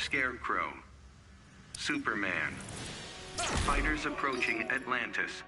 Scarecrow. Superman. Fighters approaching Atlantis.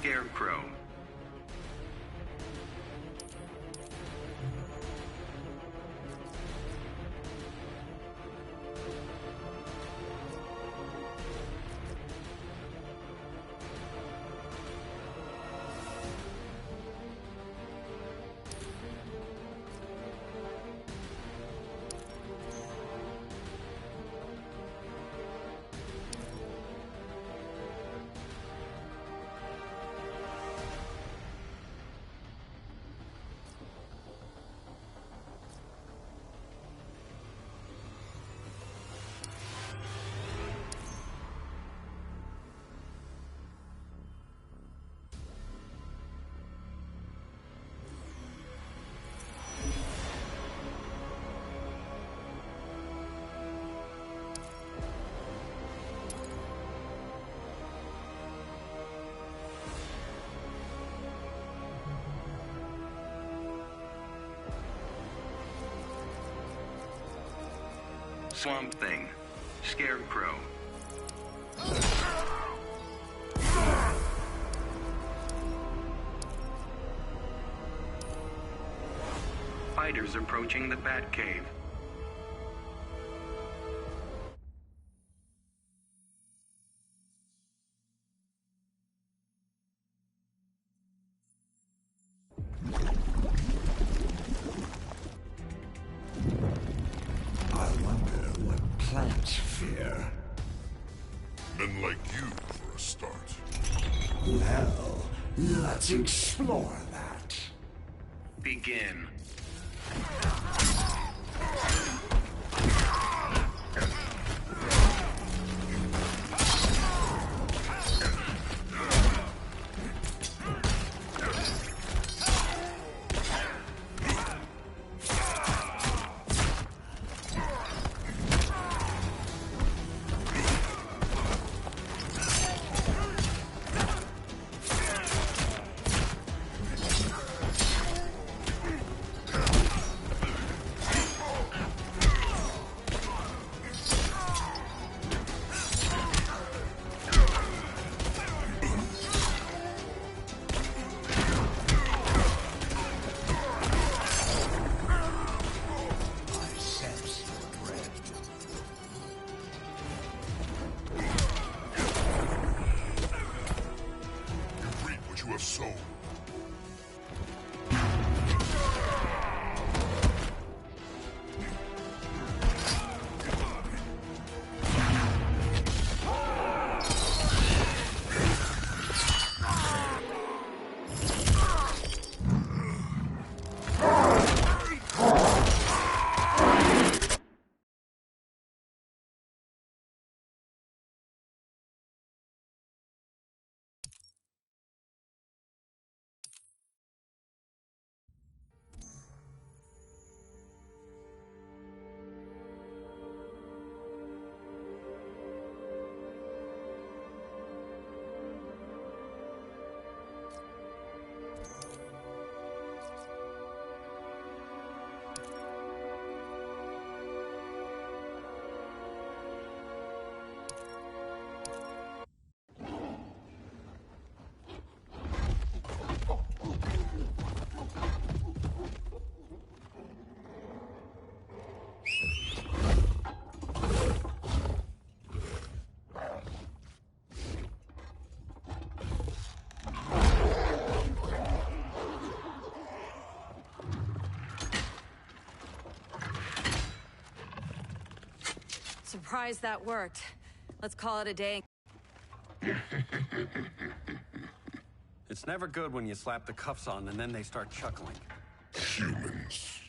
Scarecrow. Swamp Thing. Scarecrow. Fighters approaching the Batcave. plant fear. Men like you for a start. Well, let's explore that. Begin. Surprised that worked. Let's call it a day. It's never good when you slap the cuffs on and then they start chuckling. Humans.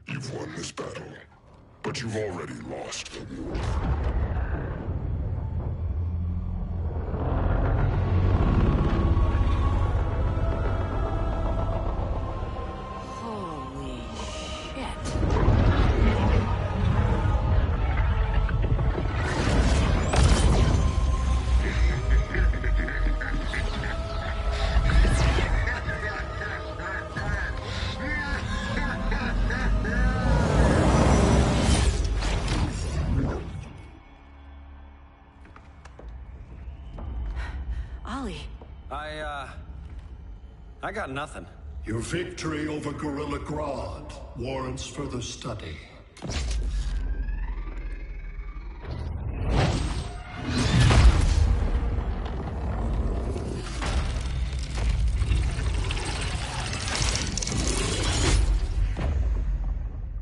You've won this battle, but you've already lost the war. Holy shit. I got nothing. Your victory over Gorilla Grodd warrants further study.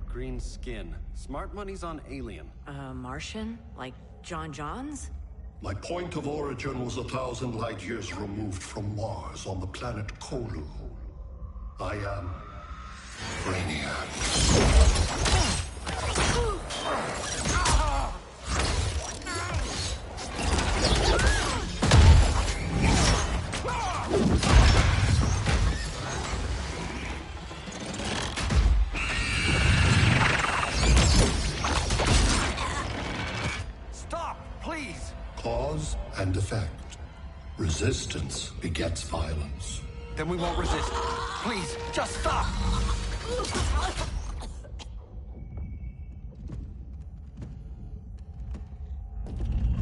Green skin. Smart money's on alien. Martian? Like John Johns? My point of origin was 1,000 light years removed from Mars on the planet Kolu. I am Brainiac. Stop, please! Cause and effect. Resistance begets violence. Then we won't resist. Please, just stop!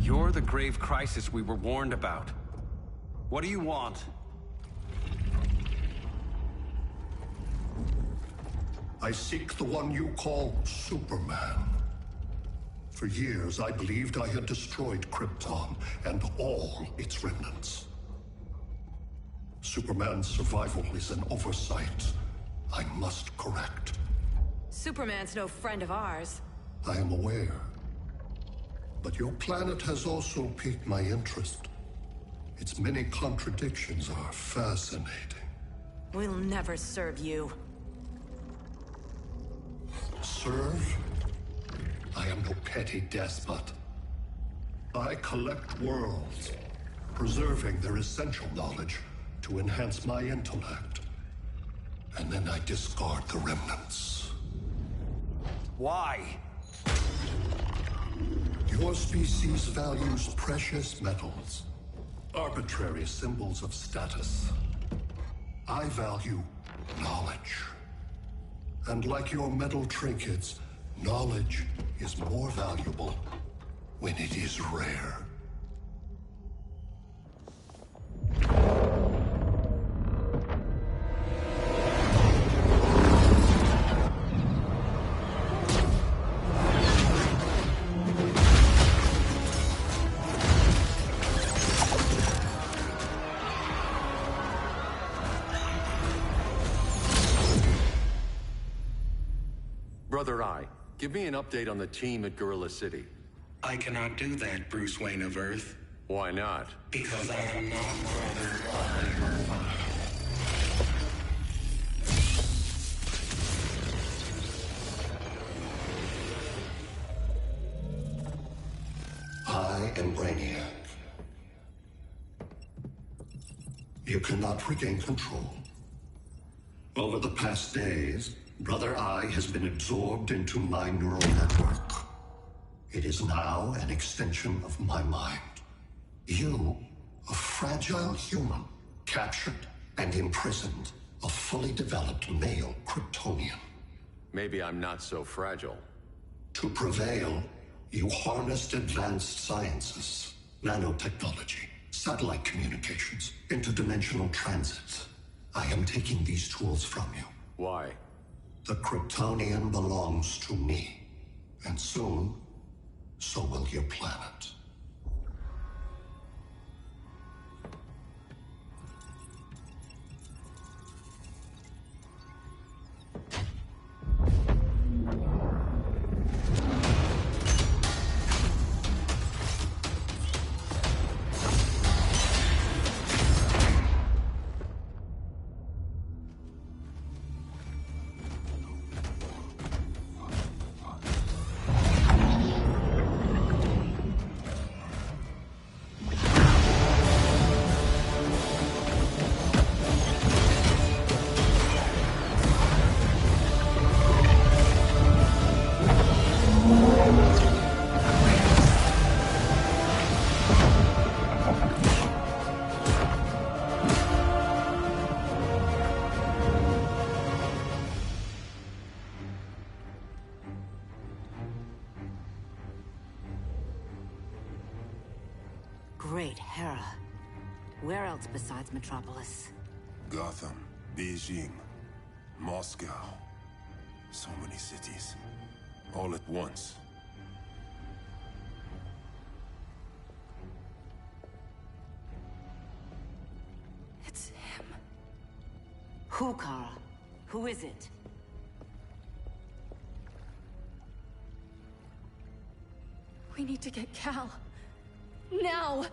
You're the grave crisis we were warned about. What do you want? I seek the one you call Superman. For years, I believed I had destroyed Krypton and all its remnants. Superman's survival is an oversight I must correct. Superman's no friend of ours. I am aware. But your planet has also piqued my interest. Its many contradictions are fascinating. We'll never serve you. Serve? I am no petty despot. I collect worlds, preserving their essential knowledge to enhance my intellect. And then I discard the remnants. Why? Your species values precious metals, arbitrary symbols of status. I value knowledge. And like your metal trinkets, knowledge is more valuable when it is rare. Brother Eye, give me an update on the team at Gorilla City. I cannot do that, Bruce Wayne of Earth. Why not? Because I am not Brother I am Brainiac. You cannot regain control. Over the past days, Brother Eye has been absorbed into my neural network. It is now an extension of my mind. You, a fragile human, captured and imprisoned a fully developed male Kryptonian. Maybe I'm not so fragile. To prevail, you harnessed advanced sciences, nanotechnology, satellite communications, interdimensional transit. I am taking these tools from you. Why? The Kryptonian belongs to me. And soon, so will your planet. Great Hera. Where else besides Metropolis? Gotham, Beijing, Moscow. So many cities. All at once. It's him. Who, Kara? Who is it? We need to get Cal. Now!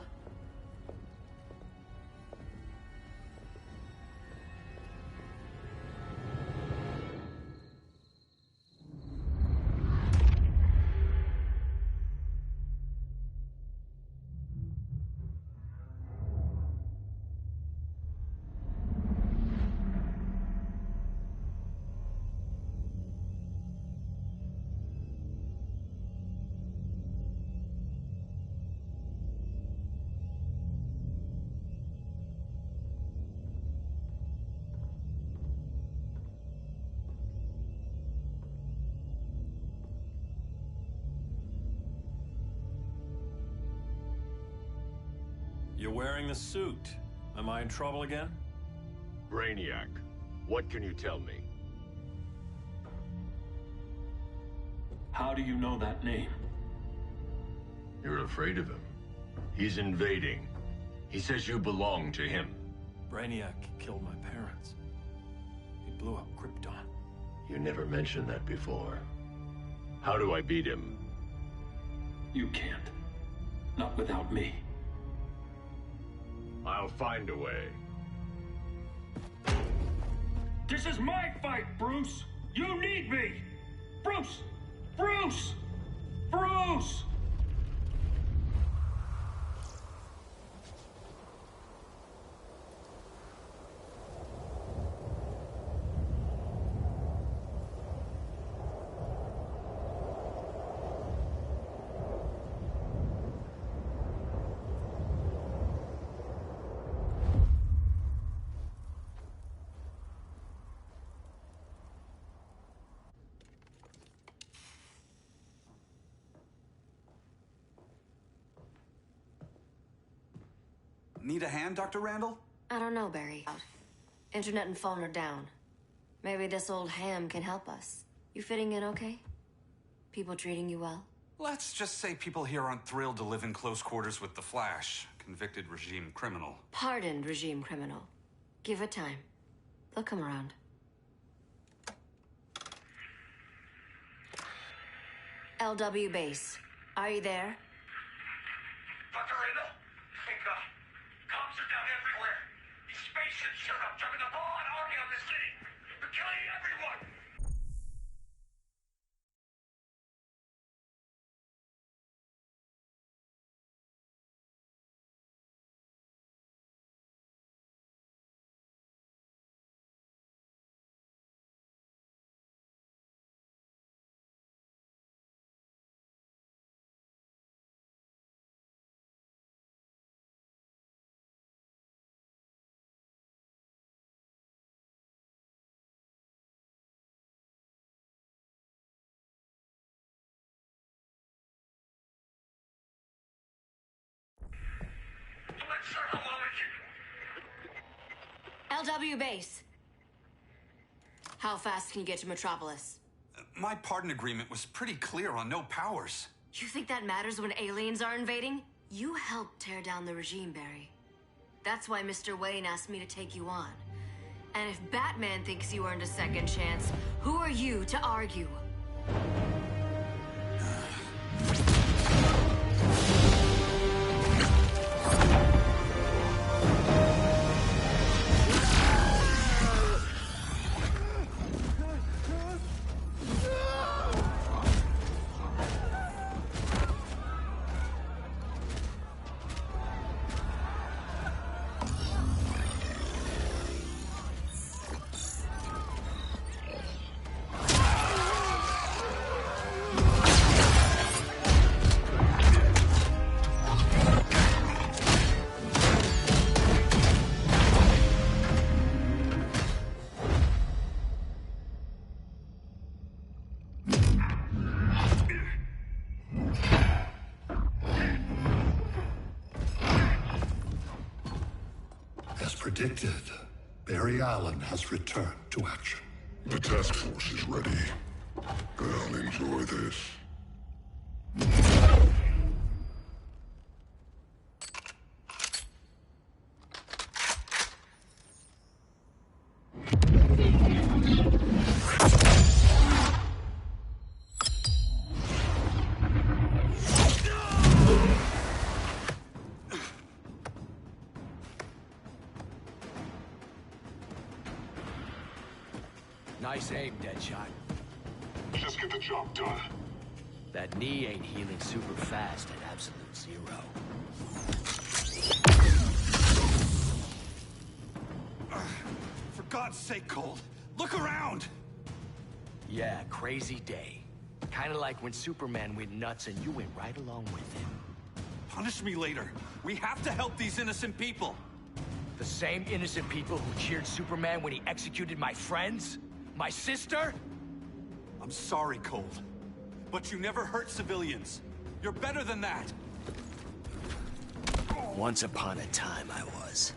You're wearing a suit. Am I in trouble again? Brainiac, what can you tell me? How do you know that name? You're afraid of him. He's invading. He says you belong to him. Brainiac killed my parents. He blew up Krypton. You never mentioned that before. How do I beat him? You can't. Not without me. I'll find a way. This is my fight, Bruce! You need me! Bruce! Bruce! Bruce! Need a hand, Dr. Randall? I don't know, Barry. Internet and phone are down. Maybe this old ham can help us. You fitting in okay? People treating you well? Let's just say people here aren't thrilled to live in close quarters with the Flash, convicted regime criminal. Pardoned regime criminal. Give it time. They'll come around. LW base. Are you there? Dr. Randall? Thank God. Cops are down everywhere. These spaceships showed up, dropping a broad army on the city. They're killing everyone. LW base. How fast can you get to Metropolis? My pardon agreement was pretty clear on no powers. You think that matters when aliens are invading? You helped tear down the regime, Barry. That's why Mr. Wayne asked me to take you on. And if Batman thinks you earned a second chance, who are you to argue? As predicted, Barry Allen has returned to action. The task force is ready. I'll enjoy this. Nice aim, Deadshot. Just get the job done. That knee ain't healing super fast at absolute zero. For God's sake, Cold, look around! Yeah, crazy day. Kinda like when Superman went nuts and you went right along with him. Punish me later. We have to help these innocent people. The same innocent people who cheered Superman when he executed my friends? My sister? I'm sorry, Cold. But you never hurt civilians. You're better than that. Once upon a time, I was.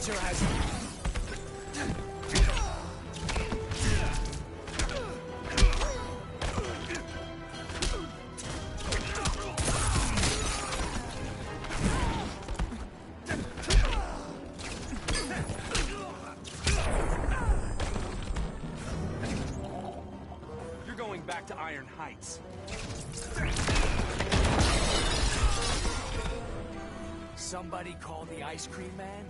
Vulture has... You're going back to Iron Heights. Somebody call the ice cream man?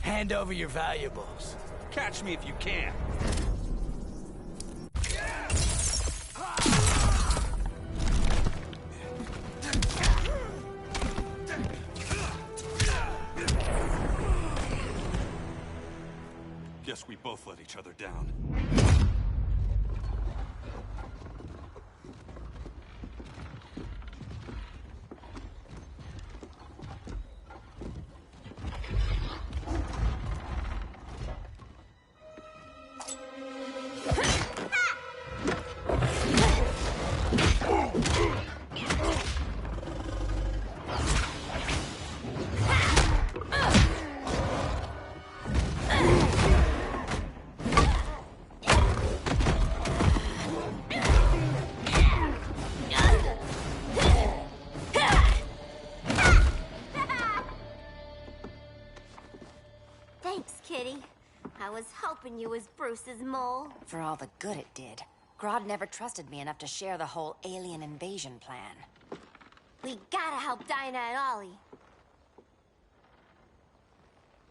Hand over your valuables. Catch me if you can. Guess we both let each other down. Thanks, Kitty. I was hoping you was Bruce's mole. For all the good it did. Grodd never trusted me enough to share the whole alien invasion plan. We gotta help Dinah and Ollie.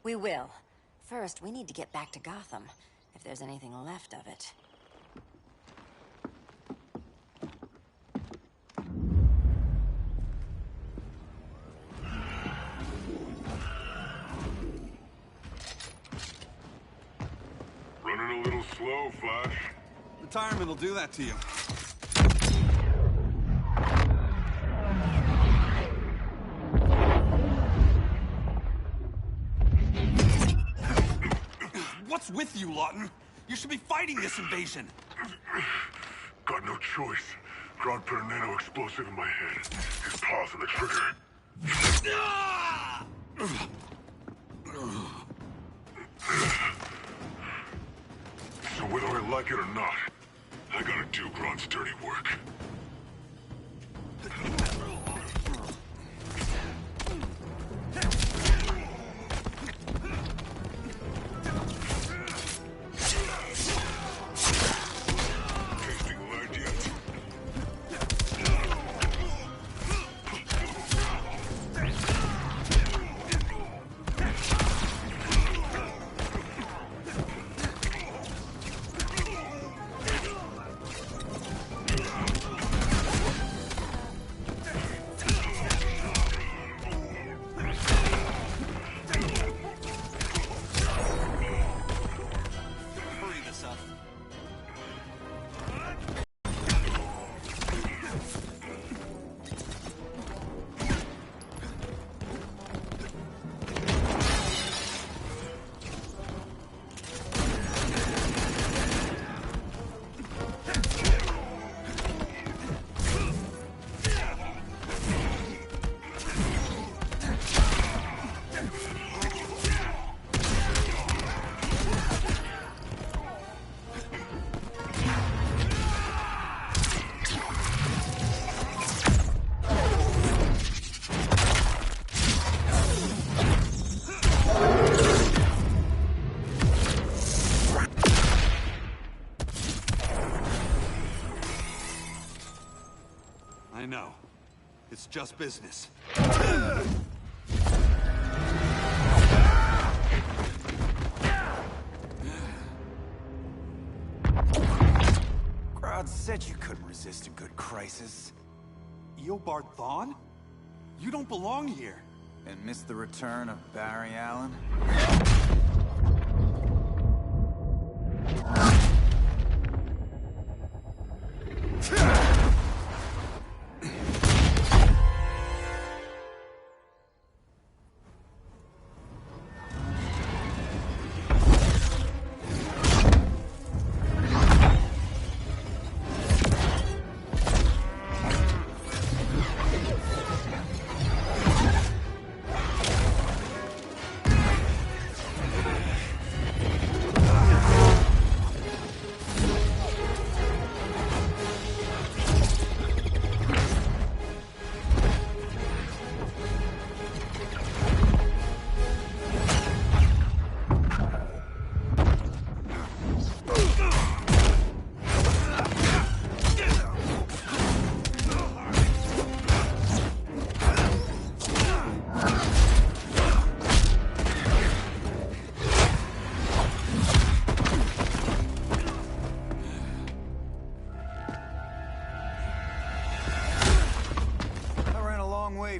We will. First, we need to get back to Gotham, if there's anything left of it. Running a little slow, Flash. Retirement will do that to you. What's with you, Lawton? You should be fighting this invasion. Got no choice. Grodd put a nano explosive in my head. His paws on the trigger. So whether I like it or not, I gotta do Grodd's dirty work. I know. It's just business. God said you couldn't resist a good crisis. Eobard Thawne? You don't belong here. And miss the return of Barry Allen?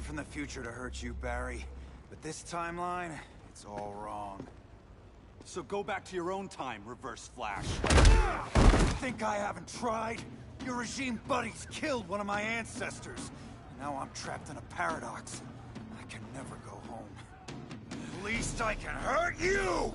From the future to hurt you, Barry. But this timeline, it's all wrong. So go back to your own time, Reverse Flash. Think I haven't tried? Your regime buddies killed one of my ancestors. And now I'm trapped in a paradox. I can never go home. At least I can hurt you!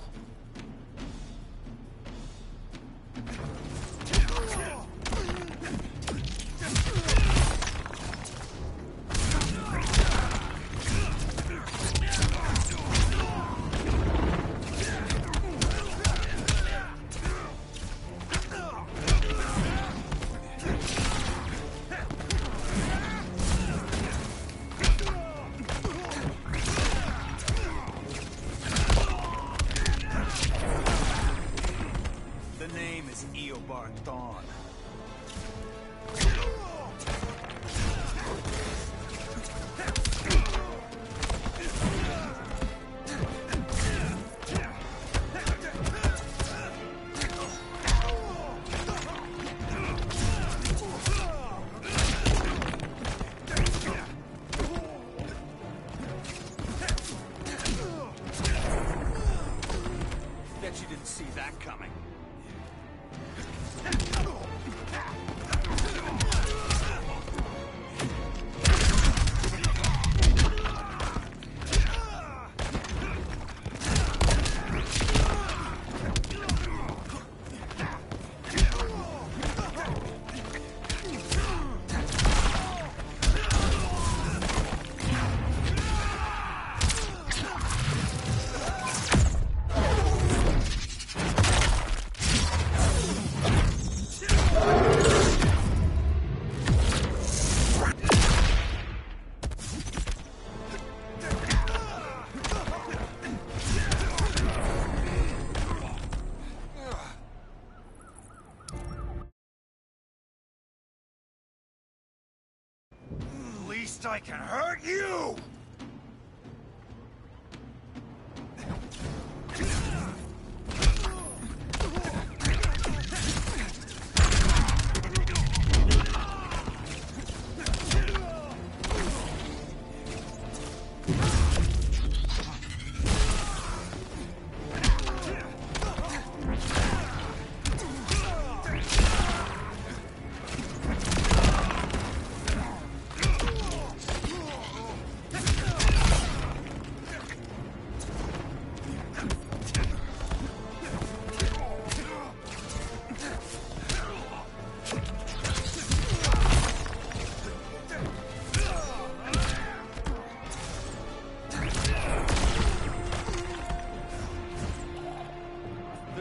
I can hurt you!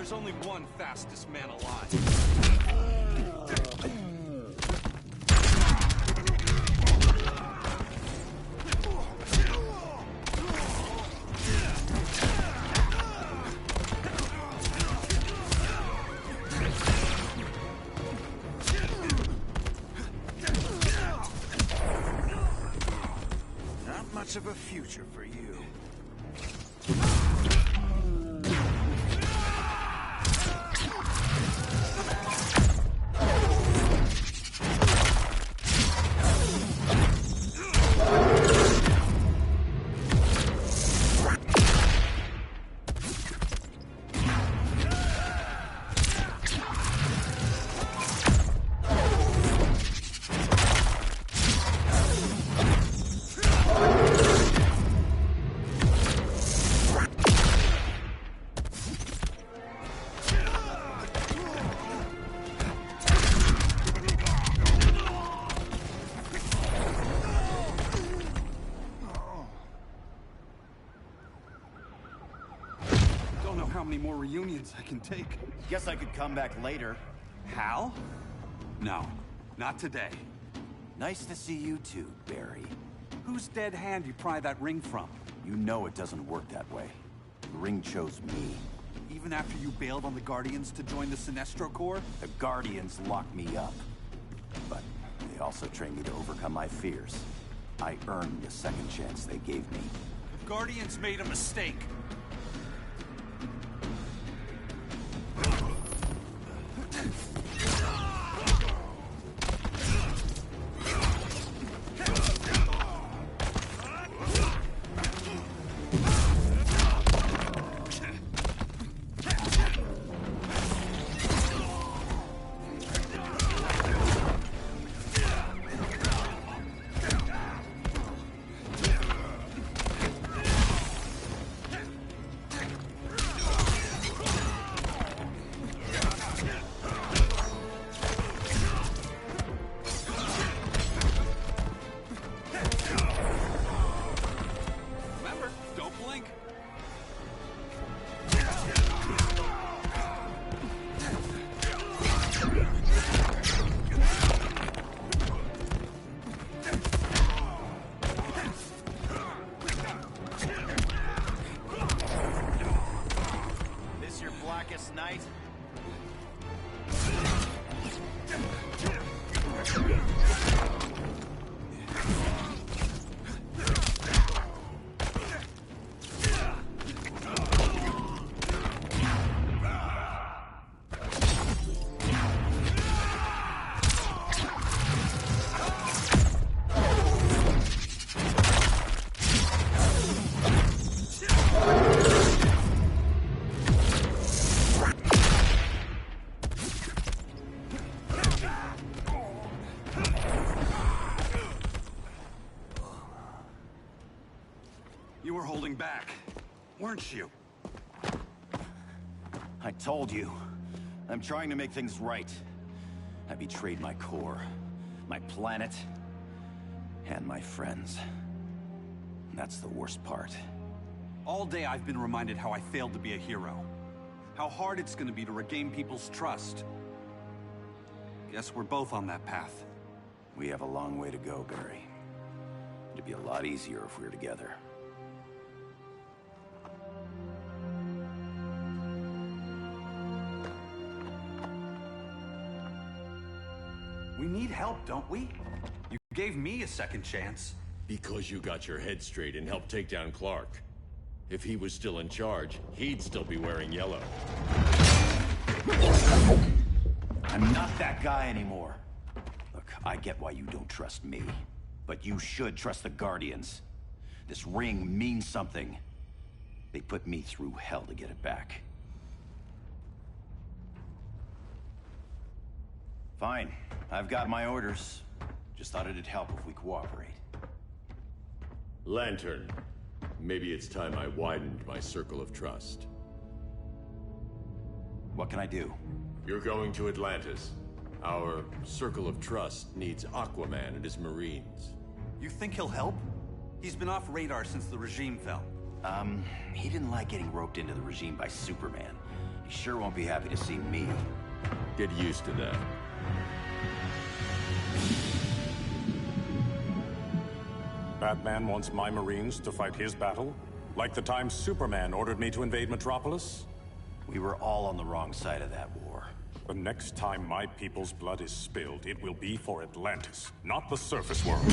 There's only one fastest man alive. Not much of a future for you. many more reunions I can take. Guess I could come back later. Hal? No, not today. Nice to see you too, Barry. Whose dead hand you pry that ring from? You know it doesn't work that way. The ring chose me. Even after you bailed on the Guardians to join the Sinestro Corps? The Guardians locked me up. But they also trained me to overcome my fears. I earned the second chance they gave me. The Guardians made a mistake. Night. You were holding back, weren't you? I told you. I'm trying to make things right. I betrayed my core, my planet, and my friends. That's the worst part. All day I've been reminded how I failed to be a hero. How hard it's gonna be to regain people's trust. Guess we're both on that path. We have a long way to go, Barry. It'd be a lot easier if we were together. We need help, don't we? You gave me a second chance. Because you got your head straight and helped take down Clark. If he was still in charge, he'd still be wearing yellow. I'm not that guy anymore. Look, I get why you don't trust me. But you should trust the Guardians. This ring means something. They put me through hell to get it back. Fine. I've got my orders. Just thought it'd help if we cooperate. Lantern. Maybe it's time I widened my circle of trust. What can I do? You're going to Atlantis. Our circle of trust needs Aquaman and his Marines. You think he'll help? He's been off radar since the regime fell. He didn't like getting roped into the regime by Superman. He sure won't be happy to see me. Get used to that. Batman wants my Marines to fight his battle? Like the time Superman ordered me to invade Metropolis? We were all on the wrong side of that war. The next time my people's blood is spilled, it will be for Atlantis, not the surface world.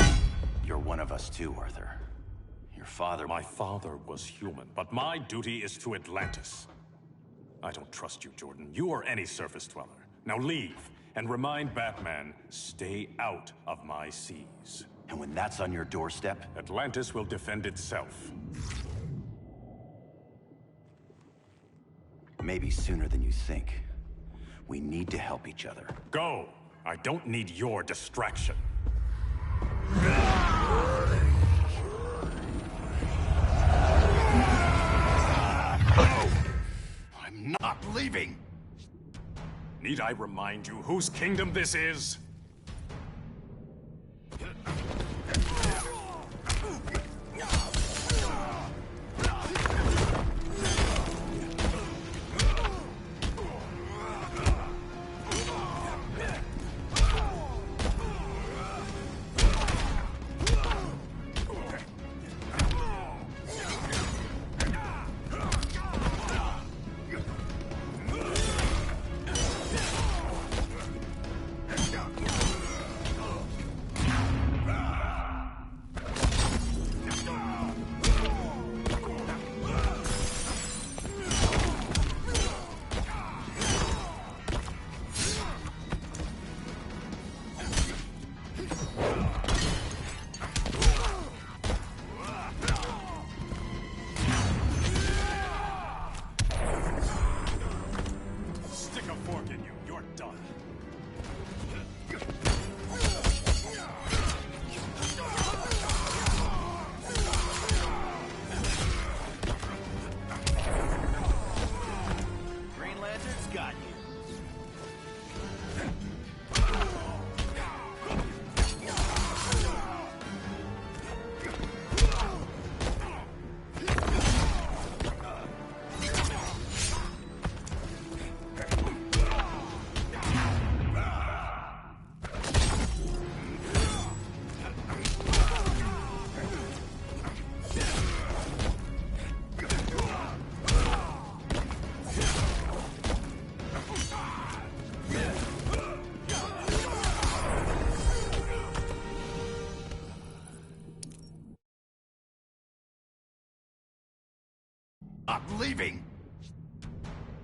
You're one of us too, Arthur. Your father... My father was human, but my duty is to Atlantis. I don't trust you, Jordan. You or any surface dweller. Now leave, and remind Batman, stay out of my seas. And when that's on your doorstep? Atlantis will defend itself. Maybe sooner than you think. We need to help each other. Go! I don't need your distraction. I'm not leaving! Need I remind you whose kingdom this is? leaving!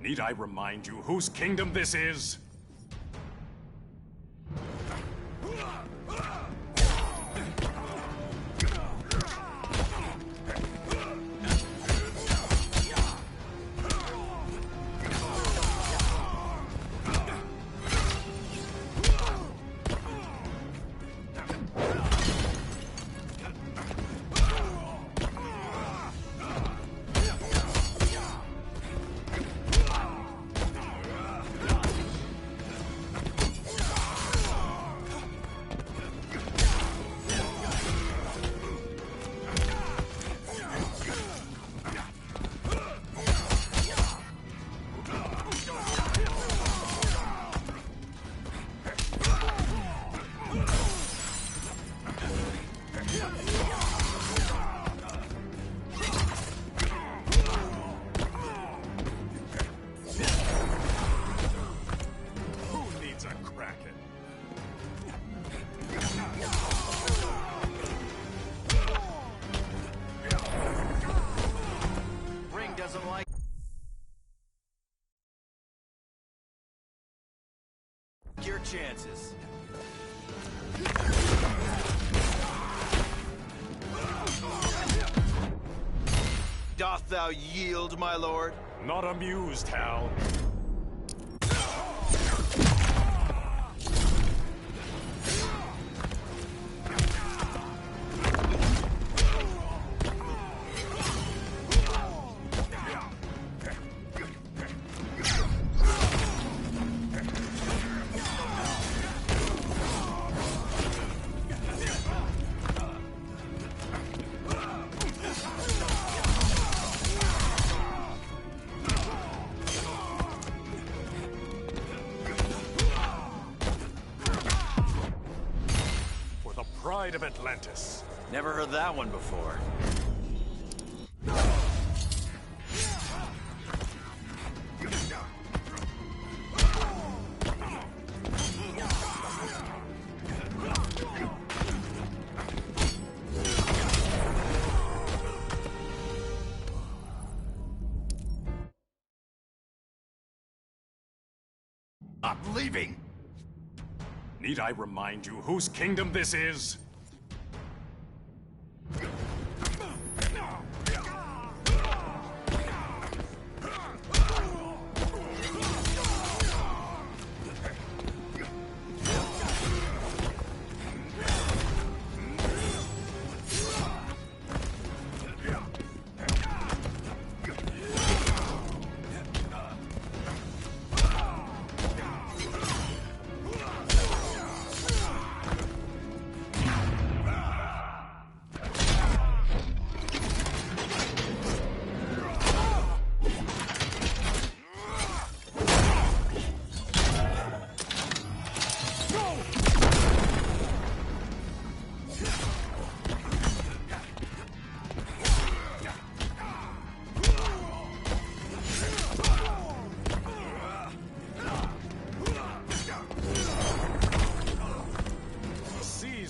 Need I remind you whose kingdom this is? Your chances. Doth thou yield, my lord? Not amused, Hal. Pride of Atlantis. Never heard that one before. I'm leaving! Need I remind you whose kingdom this is?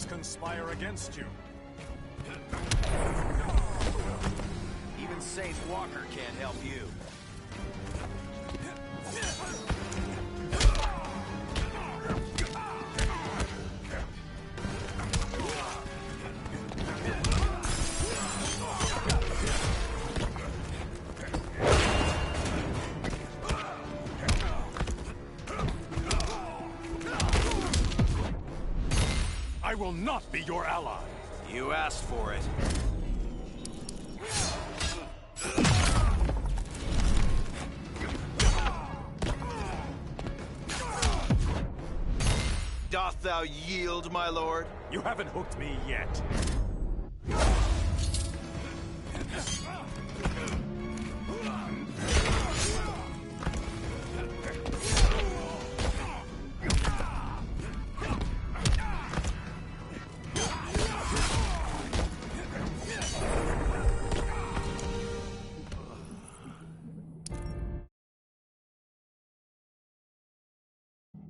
Conspire against you. Even Saint Walker can't help you. I will not be your ally. You asked for it. Doth thou yield, my lord? You haven't hooked me yet.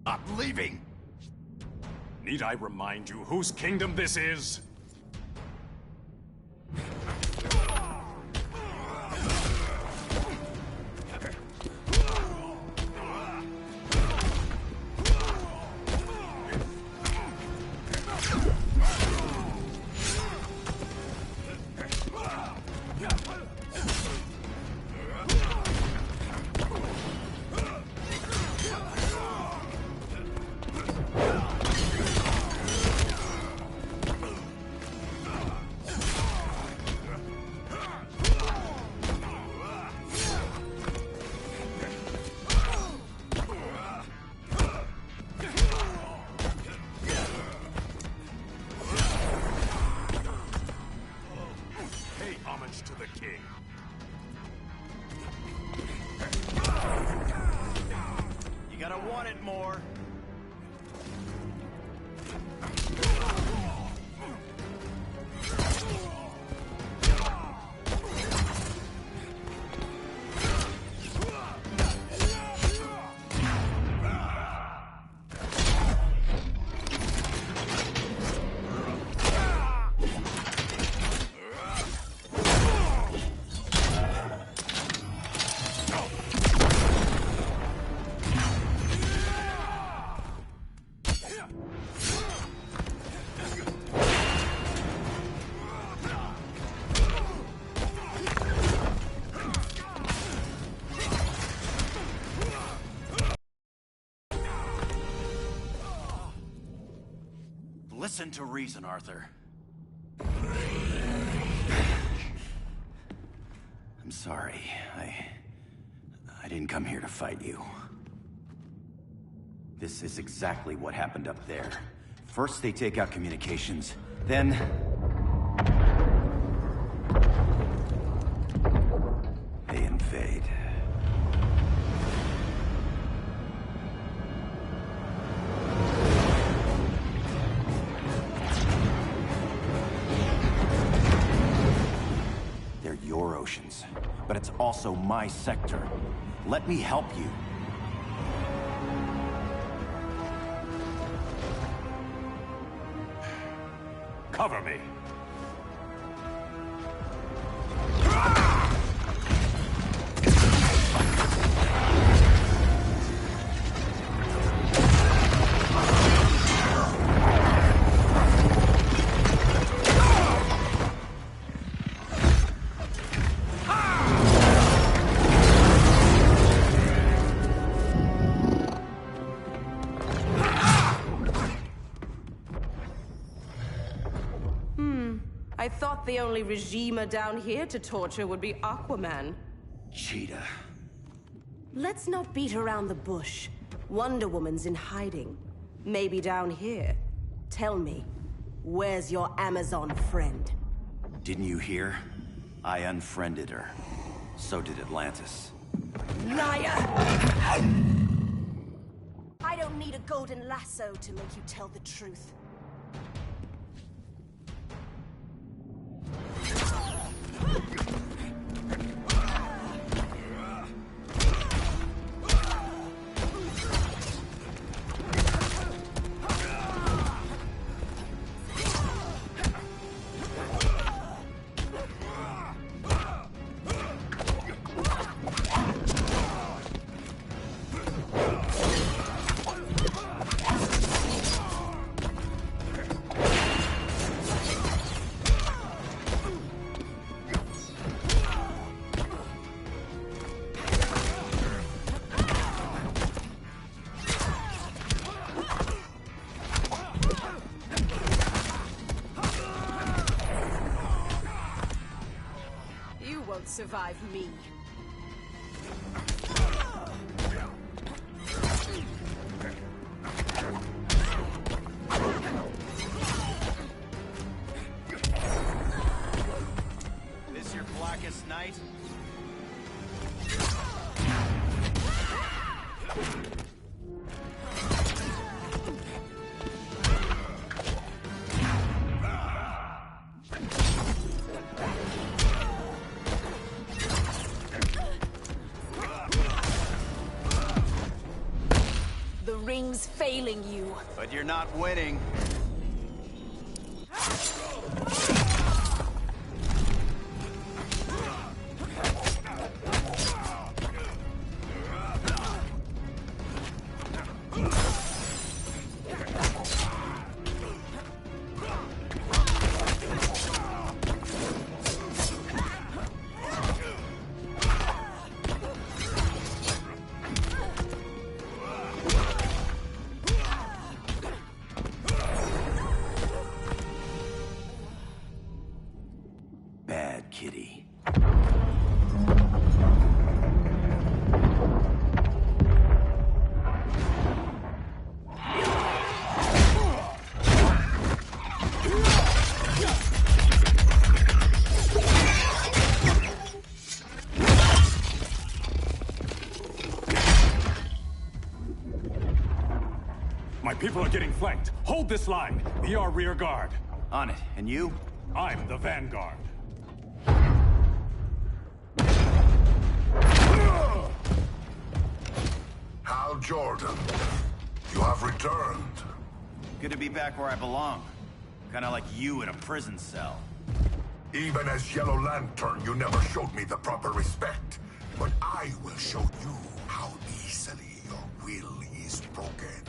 I'm leaving! Need I remind you whose kingdom this is? Listen to reason, Arthur. I'm sorry. I didn't come here to fight you. This is exactly what happened up there. First they take out communications, then... they invade. They're your oceans, but it's also my sector. Let me help you. Cover me. I thought the only regimer down here to torture would be Aquaman. Cheetah. Let's not beat around the bush. Wonder Woman's in hiding. Maybe down here. Tell me, where's your Amazon friend? Didn't you hear? I unfriended her. So did Atlantis. Liar! I don't need a golden lasso to make you tell the truth. Survive me. This your blackest night? Ring's failing you. But you're not winning. Kitty. My people are getting flanked. Hold this line. Be our rear guard. On it. And you? I'm the vanguard. Hal Jordan, you have returned. Good to be back where I belong. Kinda like you in a prison cell. Even as Yellow Lantern, you never showed me the proper respect. But I will show you how easily your will is broken.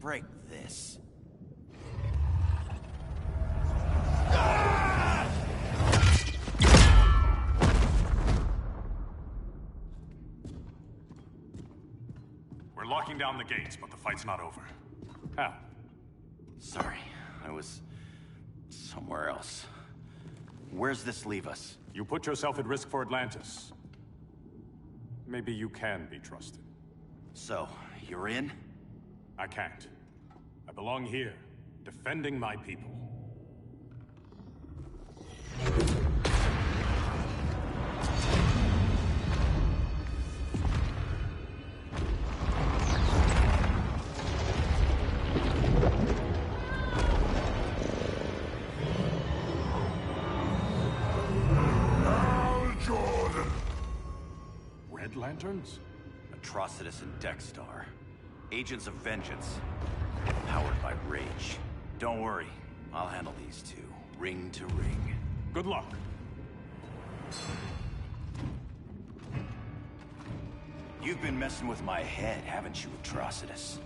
break this. We're locking down the gates, but the fight's not over. How? Sorry, I was somewhere else. Where's this leave us? You put yourself at risk for Atlantis. Maybe you can be trusted. So, you're in? I can't. I belong here, defending my people. Red Lanterns? Atrocitus and Dexstar. Agents of Vengeance. Powered by rage. Don't worry, I'll handle these two, ring to ring. Good luck. You've been messing with my head, haven't you, Atrocitus?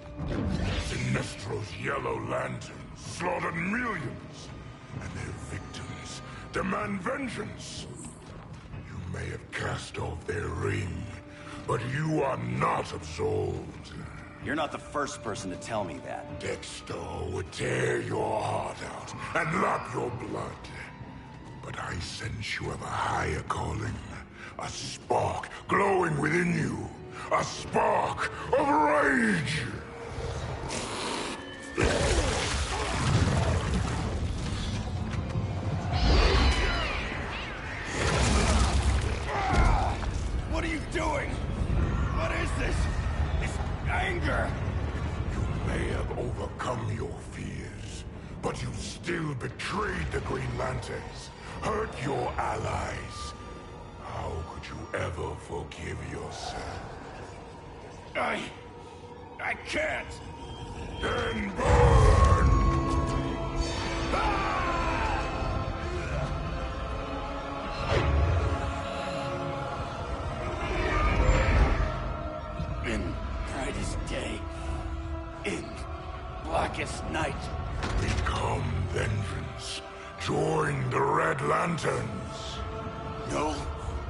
Sinestro's Yellow Lanterns slaughtered millions, and their victims demand vengeance. You may have cast off their ring, but you are not absolved. You're not the first person to tell me that. Dexter would tear your heart out and lap your blood. But I sense you have a higher calling. A spark glowing within you. A spark of rage! What are you doing? What is this? It's anger! You may have overcome your fears, but you still betrayed the Green Lanterns, hurt your allies. How could you ever forgive yourself? I can't! Then burn! In brightest day, in blackest night. Become vengeance. Join the Red Lanterns. No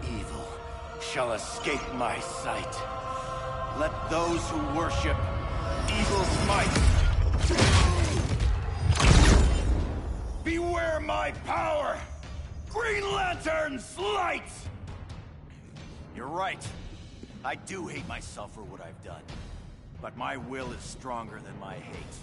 evil shall escape my sight. Let those who worship evil's might beware my power! Green Lantern's light! You're right. I do hate myself for what I've done. But my will is stronger than my hate.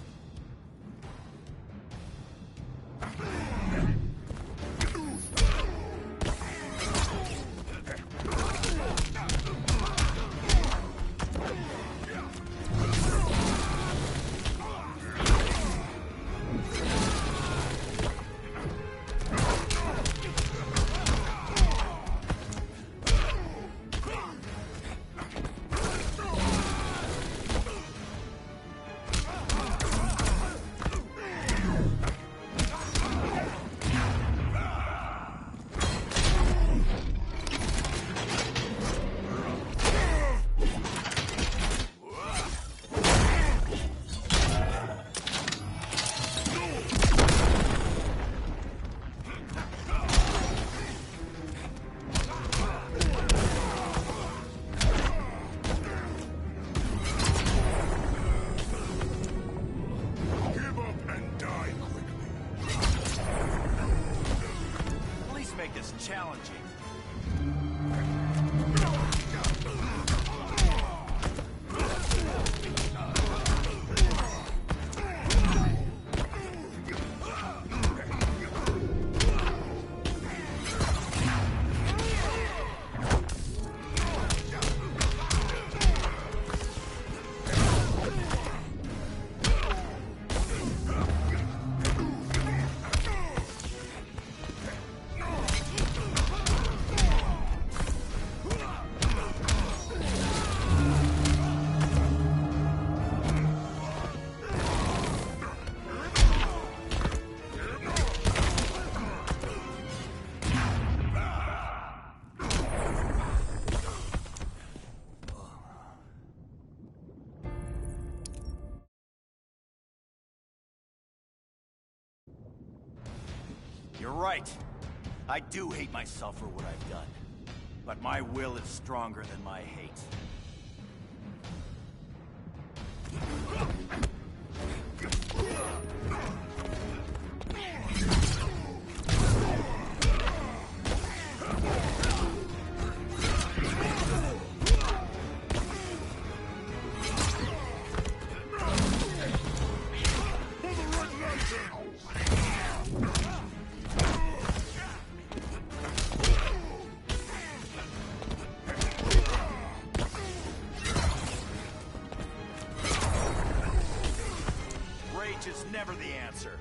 You're right. I do hate myself for what I've done. But my will is stronger than my hate. Rage is never the answer.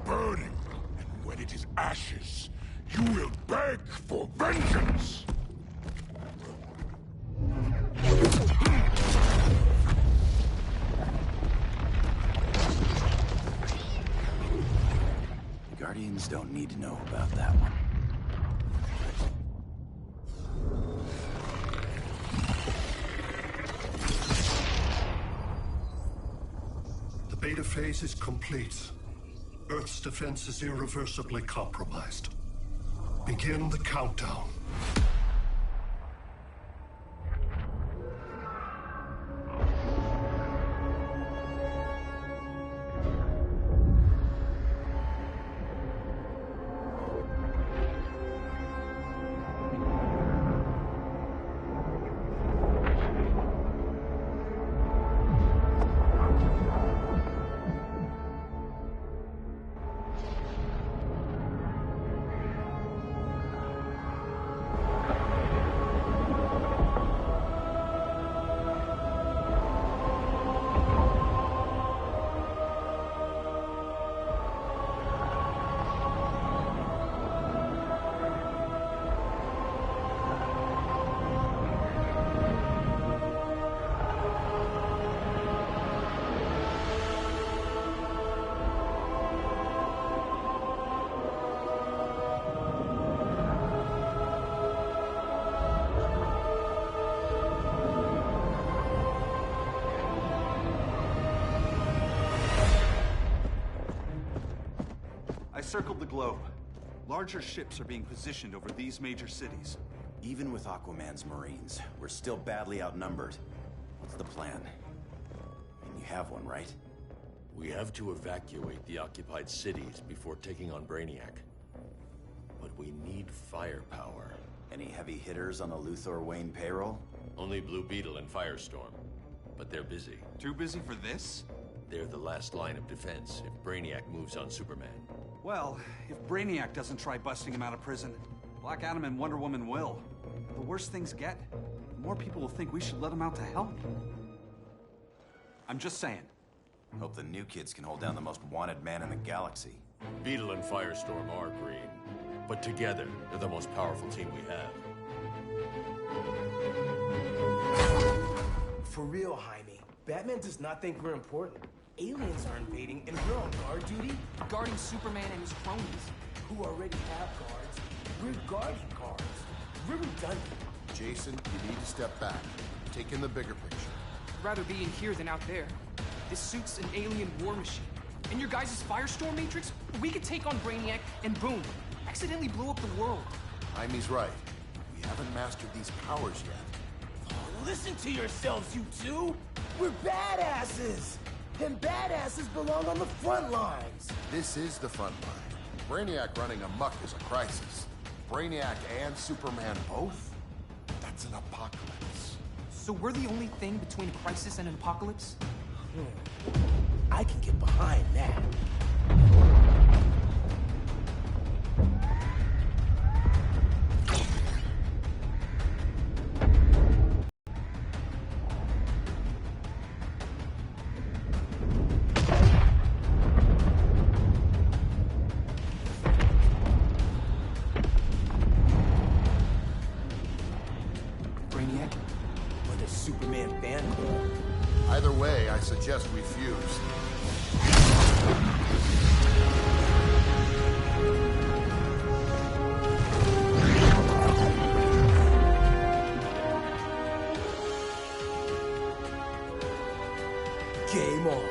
Burning, and when it is ashes, you will beg for vengeance! Guardians don't need to know about that one. The beta phase is complete. Earth's defense is irreversibly compromised. Begin the countdown. I circled the globe. Larger ships are being positioned over these major cities. Even with Aquaman's Marines, we're still badly outnumbered. What's the plan? I mean, you have one, right? We have to evacuate the occupied cities before taking on Brainiac. But we need firepower. Any heavy hitters on the Luthor Wayne payroll? Only Blue Beetle and Firestorm. But they're busy. Too busy for this? They're the last line of defense if Brainiac moves on Superman. Well, if Brainiac doesn't try busting him out of prison, Black Adam and Wonder Woman will. The worse things get, the more people will think we should let him out to help. I'm just saying. Hope the new kids can hold down the most wanted man in the galaxy. Beetle and Firestorm are green, but together, they're the most powerful team we have. For real, Jaime, Batman does not think we're important. Aliens are invading, and we're on guard duty, guarding Superman and his cronies, who already have guards. We're guarding guards. We're redundant. Jason, you need to step back. Take in the bigger picture. I'd rather be in here than out there. This suit's an alien war machine. And your guys' Firestorm Matrix, we could take on Brainiac and boom, accidentally blow up the world. Jaime's right. We haven't mastered these powers yet. Listen to yourselves, you two! We're badasses! And badasses belong on the front lines! This is the front line. Brainiac running amok is a crisis. Brainiac and Superman both? That's an apocalypse. So we're the only thing between a crisis and an apocalypse? I can get behind that. Brainiac? Or the Superman fan club? Either way, I suggest refuse. Game on.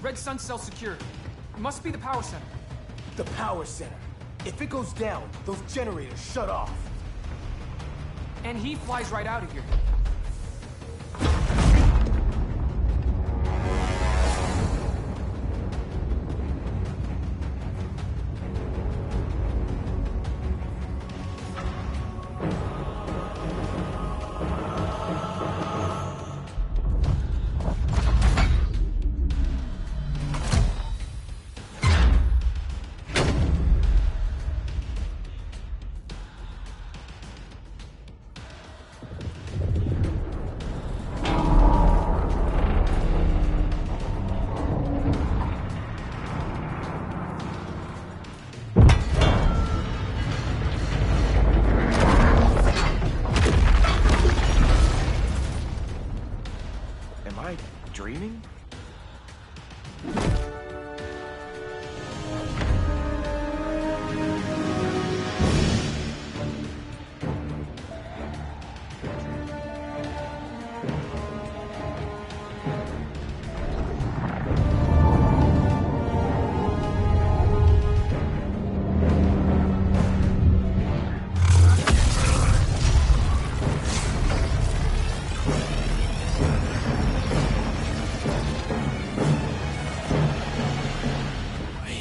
Red Sun cell secured. It must be the power center. The power center. If it goes down, those generators shut off. And he flies right out of here. Am I dreaming?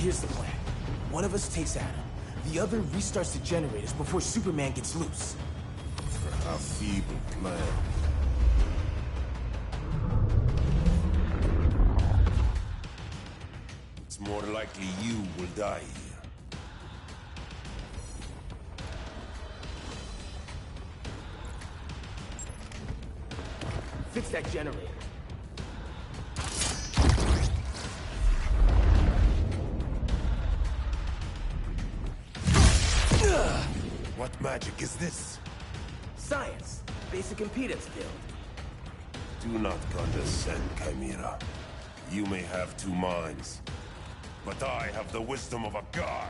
Here's the plan. One of us takes Adam. The other restarts the generators before Superman gets loose. A feeble plan. It's more likely you will die here. Fix that generator. What magic is this? Science. Basic impedance field. Do not condescend, Chimera. You may have two minds, but I have the wisdom of a god.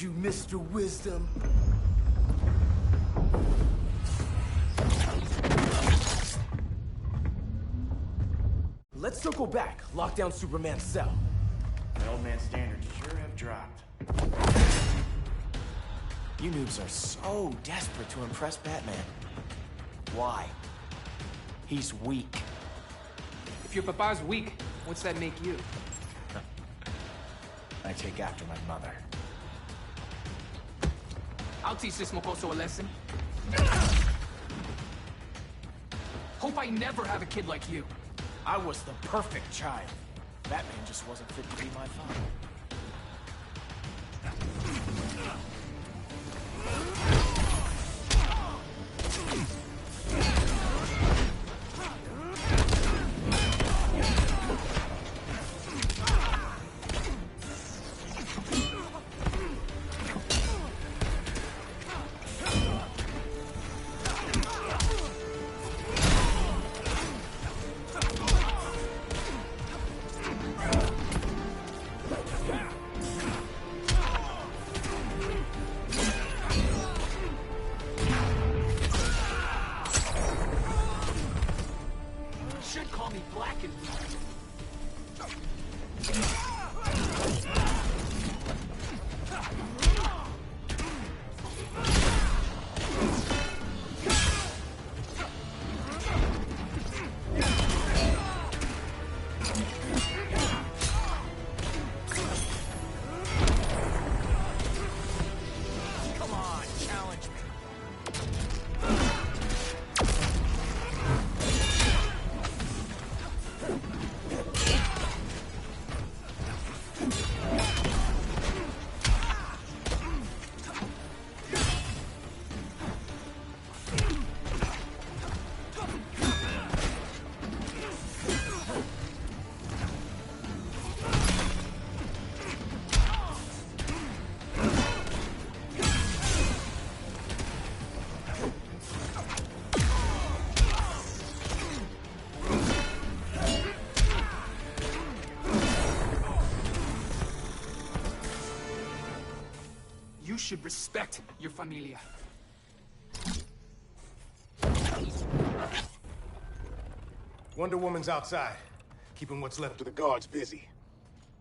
you, Mr. Wisdom. Let's circle back, lock down Superman's cell. The old man's standards sure have dropped. You noobs are so desperate to impress Batman. Why? He's weak. If your papa's weak, what's that make you? I take after my mother. I'll teach this mocoso a lesson. Hope I never have a kid like you. I was the perfect child. Batman just wasn't fit to be my father. You should respect your familia. Wonder Woman's outside, keeping what's left of the guards busy.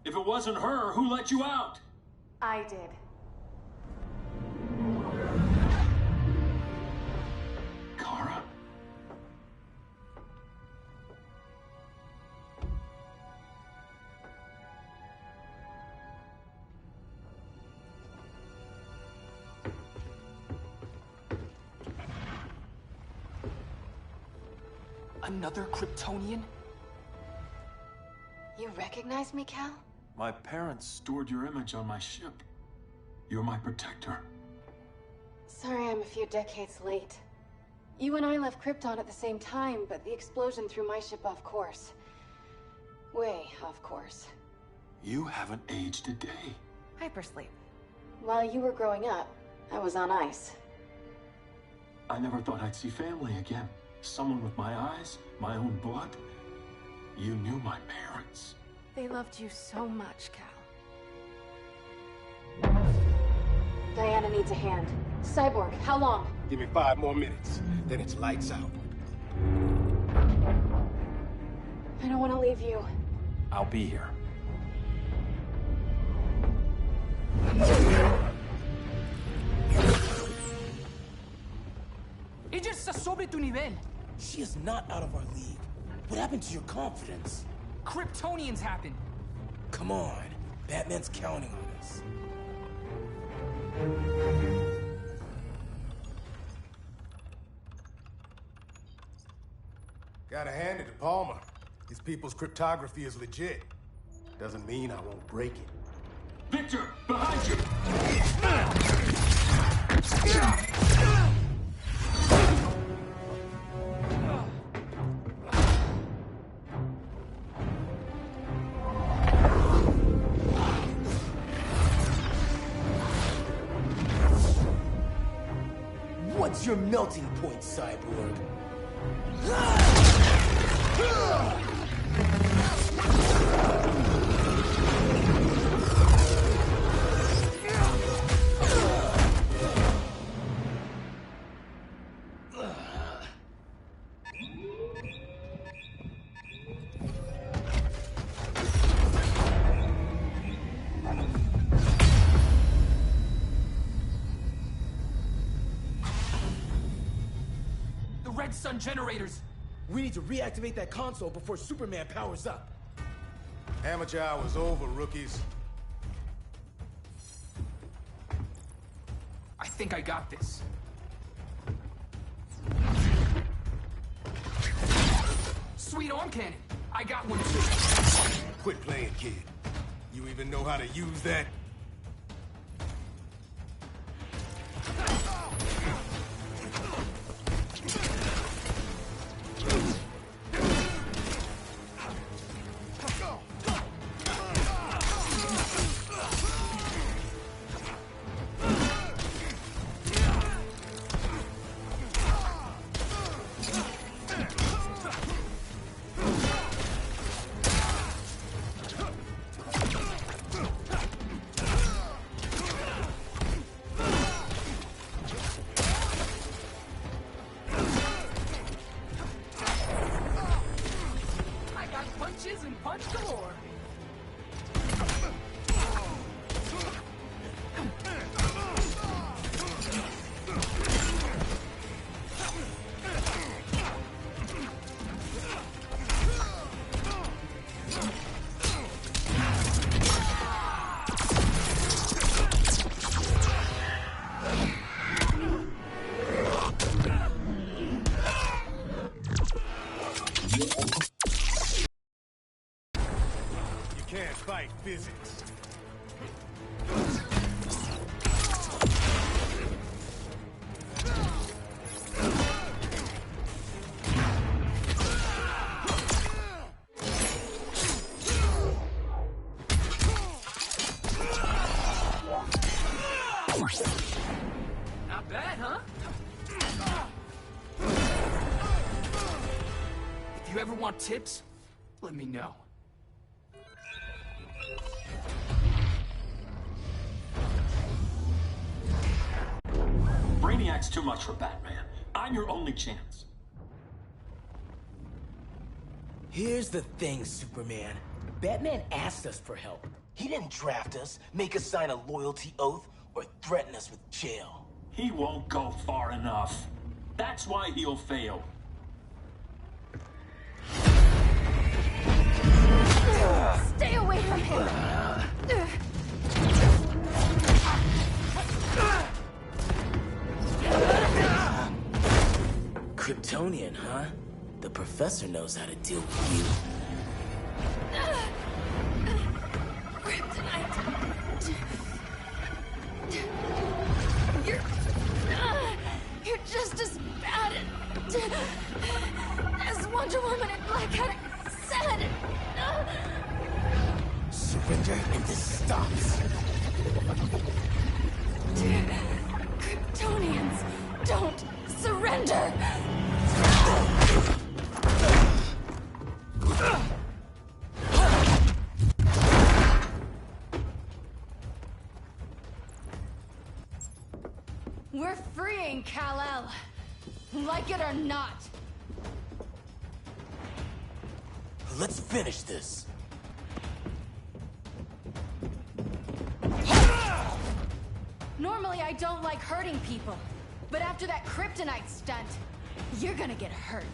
If it wasn't her, who let you out? I did. Kara? Another Kryptonian? You recognize me, Cal? My parents stored your image on my ship. You're my protector. Sorry I'm a few decades late. You and I left Krypton at the same time, but the explosion threw my ship off course. Way off course. You haven't aged a day. Hypersleep. While you were growing up, I was on ice. I never thought I'd see family again. Someone with my eyes, my own blood. You knew my parents. They loved you so much, Cal. Diana needs a hand. Cyborg, how long? Give me 5 more minutes, then it's lights out. I don't want to leave you. I'll be here. Ella está sobre tu nivel. She is not out of our league. What happened to your confidence? Kryptonians happen. Come on. Batman's counting on us. Gotta hand it to Palmer. His people's cryptography is legit. Doesn't mean I won't break it. Victor, behind you! What's your melting point, Cyborg? sun generators. We need to reactivate that console before Superman powers up. Amateur hour's over, rookies. I think I got this. Sweet arm cannon. I got one too. Quit playing, kid. You even know how to use that? And punch galore. Can't fight physics. Not bad, huh? If you ever want tips, let me know. Brainiac's too much for Batman. I'm your only chance. Here's the thing, Superman. Batman asked us for help. He didn't draft us, make us sign a loyalty oath, or threaten us with jail. He won't go far enough. That's why he'll fail. Stay away from him! Kryptonian, huh? The professor knows how to deal with you. You're just as bad as Wonder Woman and Black Cat said. Surrender and this stops. Kryptonians, don't surrender! We're freeing Kal-El. Like it or not. Let's finish this. Normally I don't like hurting people, but after that kryptonite stunt, you're gonna get hurt.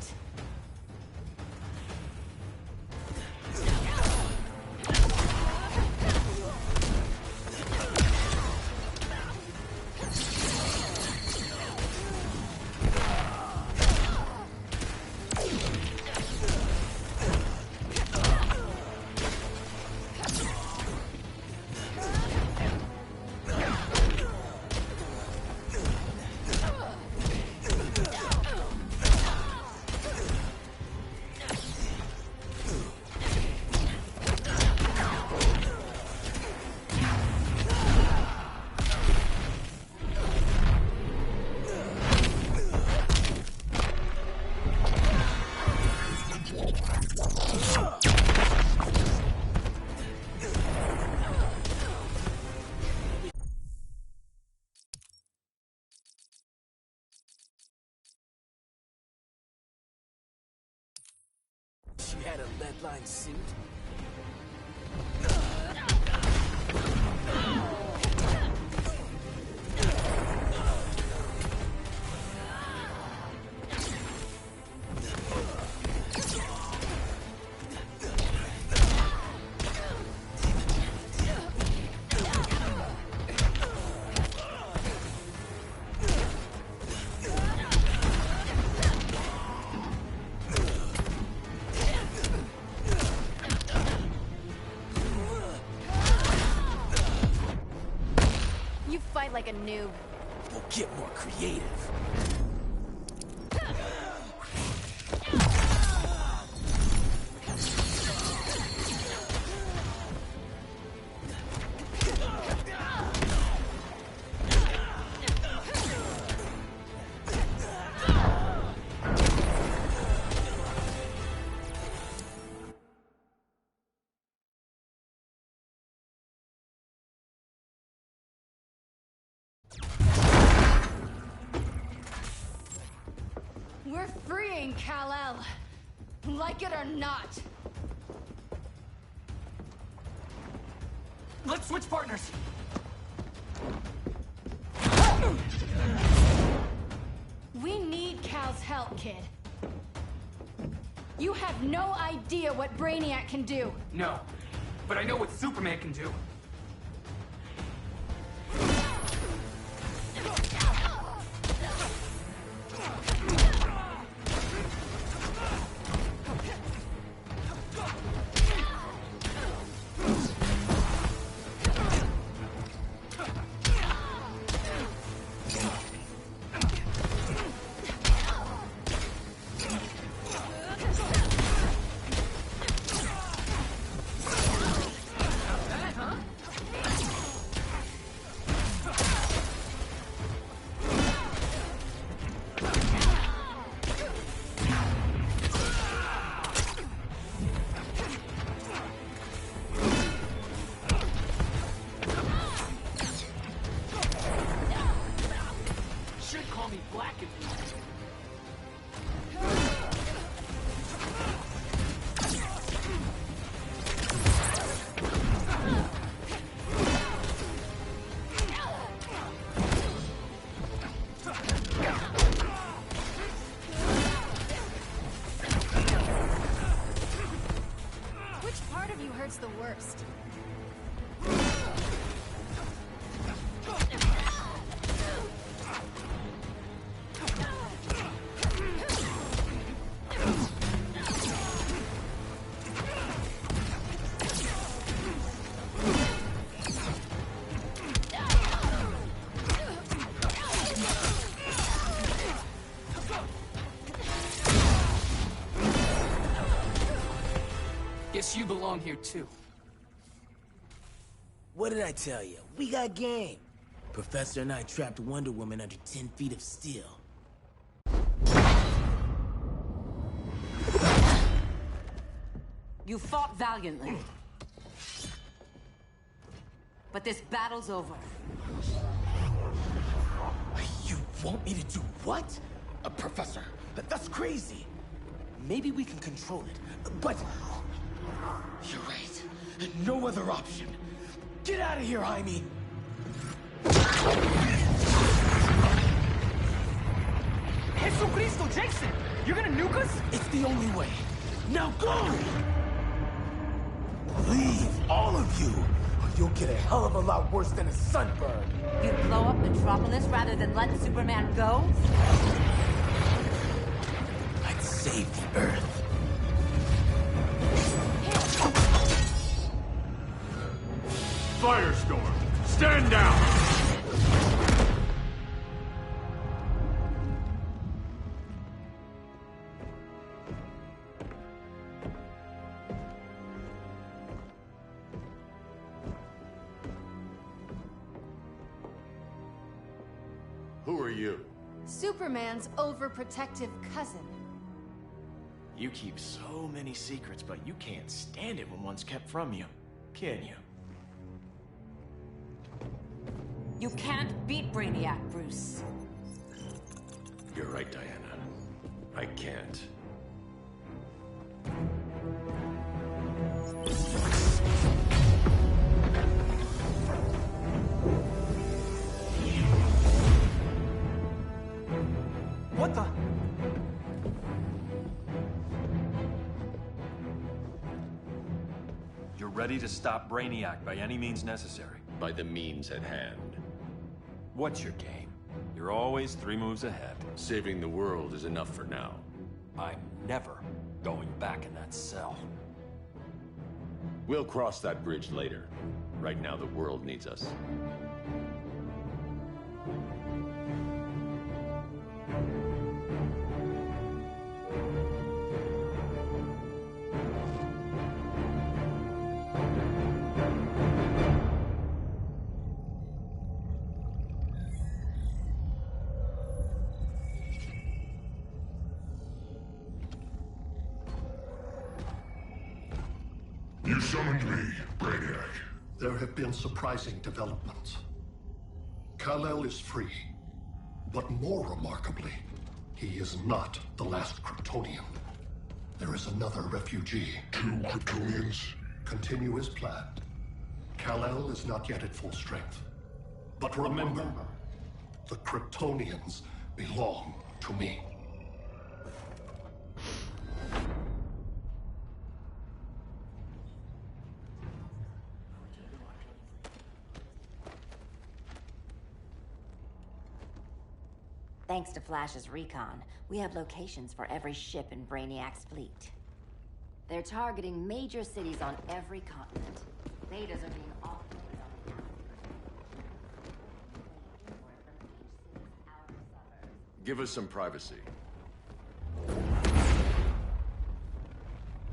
She had a lead-lined suit. fight like a noob. We'll get more creative. We're freeing Kal-El. Like it or not. Let's switch partners. We need Cal's help, kid. You have no idea what Brainiac can do. No, but I know what Superman can do. The worst. Guess you belong here too. What did I tell you? We got game. Professor and I trapped Wonder Woman under 10 feet of steel. You fought valiantly. But this battle's over. You want me to do what? Professor, that's crazy. Maybe we can control it, but... You're right. No other option. Get out of here, Jaime! Jesucristo, Jason! You're gonna nuke us? It's the only way. Now go! Leave, all of you, or you'll get a hell of a lot worse than a sunburn. You'd blow up Metropolis rather than let Superman go? I'd save the Earth. Firestorm, stand down! Who are you? Superman's overprotective cousin. You keep so many secrets, but you can't stand it when one's kept from you, can you? You can't beat Brainiac, Bruce. You're right, Diana. I can't. What the? You're ready to stop Brainiac by any means necessary. By the means at hand. What's your game? You're always 3 moves ahead. Saving the world is enough for now. I'm never going back in that cell. We'll cross that bridge later. Right now, the world needs us. summoned me, Brainiac? There have been surprising developments. Kal-El is free, but more remarkably, he is not the last Kryptonian. There is another refugee. 2 Kryptonians? Continue as planned. Kal-El is not yet at full strength. But remember, the Kryptonians belong to me. Thanks to Flash's recon, we have locations for every ship in Brainiac's fleet. They're targeting major cities on every continent. Betas are being offloaded on the outskirts. Give us some privacy.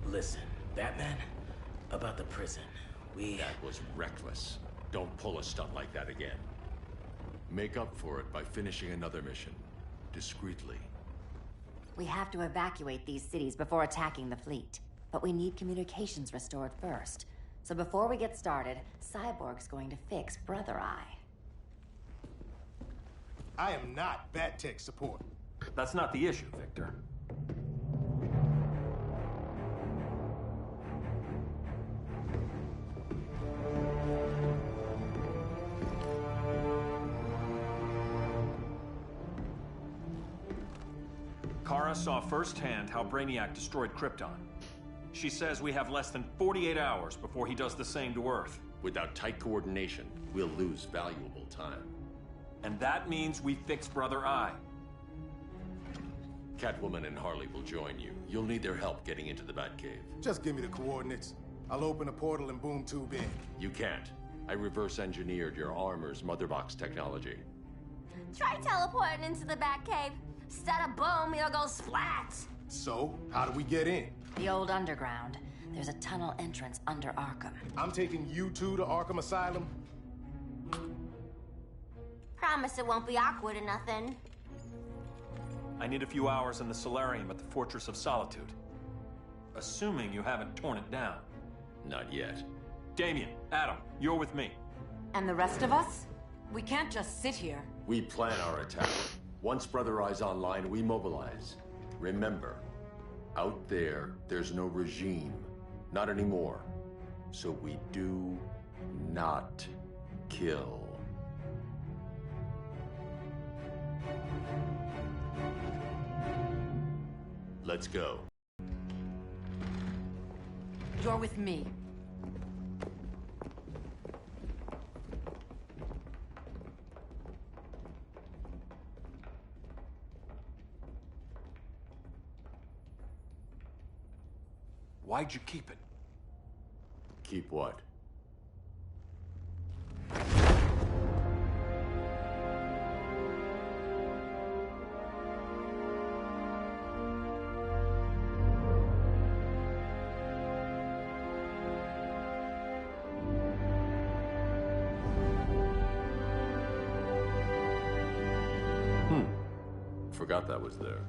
Listen, Batman, about the prison, That was reckless. Don't pull a stunt like that again. Make up for it by finishing another mission. Discreetly. We have to evacuate these cities before attacking the fleet. But we need communications restored first. So before we get started, Cyborg's going to fix Brother Eye. I am not Bat-Tech support. That's not the issue, Victor. Kara saw firsthand how Brainiac destroyed Krypton. She says we have less than 48 hours before he does the same to Earth. Without tight coordination, we'll lose valuable time. And that means we fix Brother Eye. Catwoman and Harley will join you. You'll need their help getting into the Batcave. Just give me the coordinates. I'll open a portal and boom tube in. You can't. I reverse engineered your armor's motherbox technology. Try teleporting into the Batcave. Instead of boom, you'll go splat. So, how do we get in? The old underground. There's a tunnel entrance under Arkham. I'm taking you two to Arkham Asylum? Promise it won't be awkward or nothing. I need a few hours in the solarium at the Fortress of Solitude. Assuming you haven't torn it down. Not yet. Damien, Adam, you're with me. And the rest of us? We can't just sit here. We plan our attack. Once Brother Eye's online, we mobilize. Remember, out there, there's no regime. Not anymore. So we do not kill. Let's go. You're with me. Why'd you keep it? Keep what? Forgot that was there.